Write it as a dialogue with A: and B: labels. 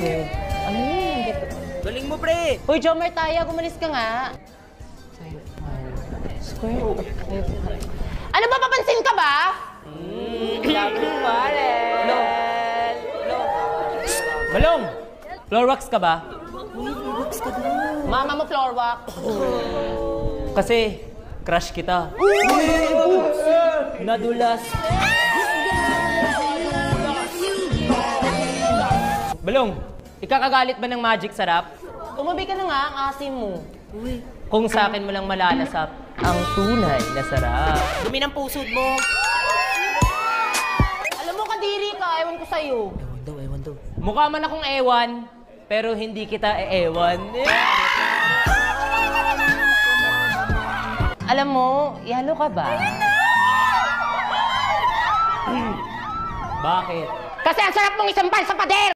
A: Ano yun?
B: Galing mo, pre!
A: Uy, Jomer, Taya, gumalis ka nga. Square. Ano ba, papansin ka ba?
B: Love you, pare!
C: Balong! Floor wax ka ba?
A: Mama mo, floor wax.
C: Kasi, crush kita. Nadulas. Balong, ikakagalit ba ng magic sarap?
A: Tumabi ka na nga, ang asim mo.
C: Kung sa akin mo lang malalasap, ang tunay na sarap.
B: Dumi ng pusod mo!
A: Alam mo, kadiri ka. Ewan ko sa'yo.
B: Ewan daw.
C: Mukha man akong ewan, pero hindi kita ewan.
A: Alam mo, yalo ka ba?
C: Bakit?
A: Kasi ang sarap mong isampal sa pader!